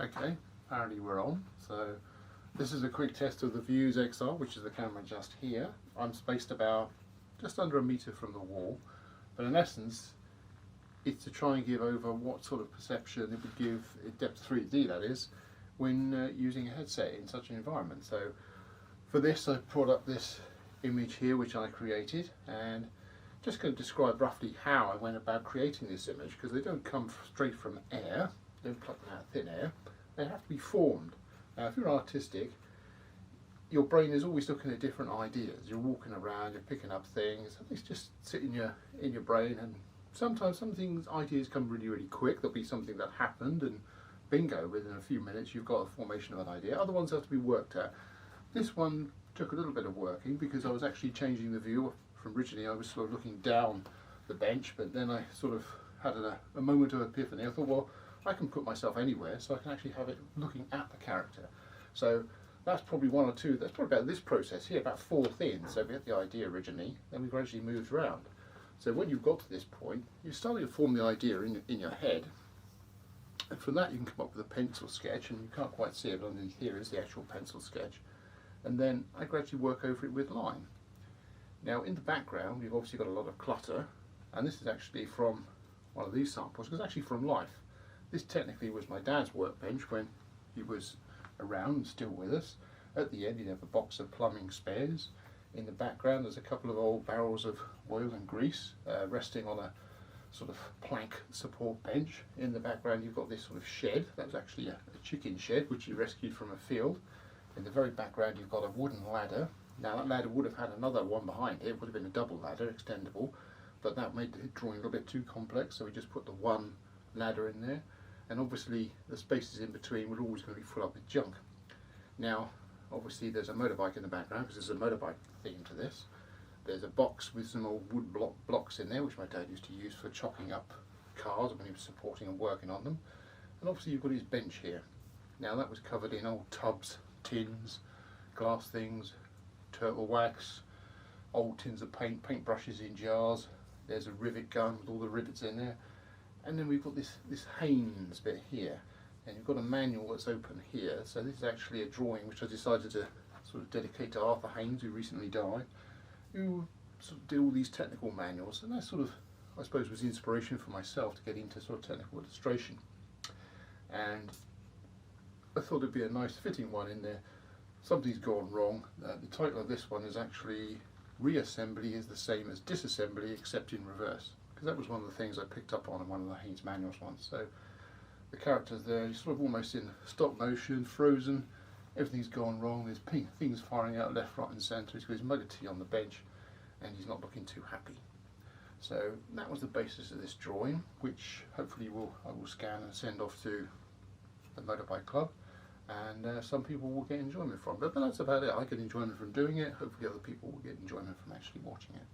Okay, apparently we're on. So this is a quick test of the VUZE XR, which is the camera just here. I'm spaced about just under a metre from the wall, but in essence it's to try and give over what sort of perception it would give in depth 3D, that is, when using a headset in such an environment. So for this I brought up this image here which I created, and just going to describe roughly how I went about creating this image, because they don't come straight from air, they don't pluck them out of thin air, they have to be formed. Now if you're artistic, your brain is always looking at different ideas. You're walking around, you're picking up things, and things just sit in your brain, and sometimes some things, ideas come really quick. There'll be something that happened and bingo, within a few minutes you've got a formation of an idea. Other ones have to be worked at. This one took a little bit of working because I was actually changing the view. From originally I was sort of looking down the bench, but then I sort of had a moment of epiphany. I thought, well, I can put myself anywhere, so I can actually have it looking at the character. So that's probably one or two, that's probably about this process here, about fourth in. So we had the idea originally, then we gradually moved around. So when you've got to this point, you're starting to form the idea in your head, and from that you can come up with a pencil sketch, and you can't quite see it, but underneath here is the actual pencil sketch. And then I gradually work over it with line. Now in the background we've obviously got a lot of clutter, and this is actually from one of these samples, because it's actually from life. This technically was my dad's workbench when he was around and still with us. At the end he'd have a box of plumbing spares. In the background there's a couple of old barrels of oil and grease resting on a sort of plank support bench. In the background you've got this sort of shed. That was actually a chicken shed which he rescued from a field. In the very background you've got a wooden ladder. Now that ladder would have had another one behind it. It would have been a double ladder, extendable, but that made the drawing a little bit too complex, so we just put the one ladder in there. And obviously the spaces in between were always going to be full up with junk. Now obviously there's a motorbike in the background because there's a motorbike theme to this. There's a box with some old wood blocks in there which my dad used to use for chopping up cars when he was supporting and working on them. And obviously you've got his bench here. Now that was covered in old tubs, tins, glass things, turtle wax, old tins of paint, paint brushes in jars. There's a rivet gun with all the rivets in there. And then we've got this Haynes bit here, and you've got a manual that's open here. So this is actually a drawing which I decided to sort of dedicate to Arthur Haynes, who recently died, who sort of did all these technical manuals, and that sort of, I suppose, was inspiration for myself to get into sort of technical illustration. And I thought it'd be a nice fitting one in there. Something's gone wrong. The title of this one is actually Reassembly is the same as Disassembly except in reverse, because that was one of the things I picked up on in one of the Haynes manuals once. So the characters there, you're sort of almost in stop motion, frozen, everything's gone wrong, there's things firing out left, right and centre. He's got his mug of tea on the bench and he's not looking too happy. So that was the basis of this drawing, which hopefully I will scan and send off to the Motorbike Club, and some people will get enjoyment from it. But that's about it. I get enjoyment from doing it, hopefully other people will get enjoyment from actually watching it.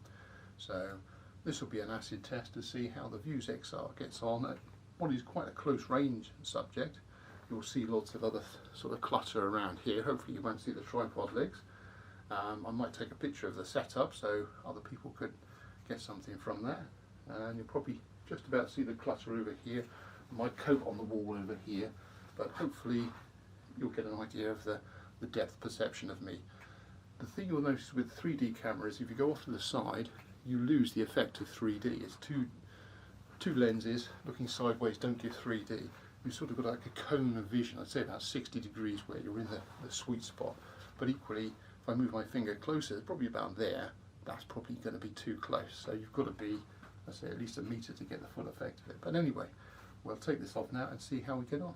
So this will be an acid test to see how the VUZE XR gets on at what is quite a close range subject. You'll see lots of other sort of clutter around here. Hopefully you won't see the tripod legs. I might take a picture of the setup so other people could get something from that. And you'll probably just about see the clutter over here, my coat on the wall over here, but hopefully you'll get an idea of the depth perception of me. The thing you'll notice with 3D cameras, if you go off to the side, you lose the effect of 3D. It's two lenses looking sideways don't give 3D. You've sort of got like a cone of vision, I'd say about 60 degrees where you're in the sweet spot. But equally, if I move my finger closer, it's probably about there, that's probably going to be too close. So you've got to be, I'd say, at least a metre to get the full effect of it. But anyway, we'll take this off now and see how we get on.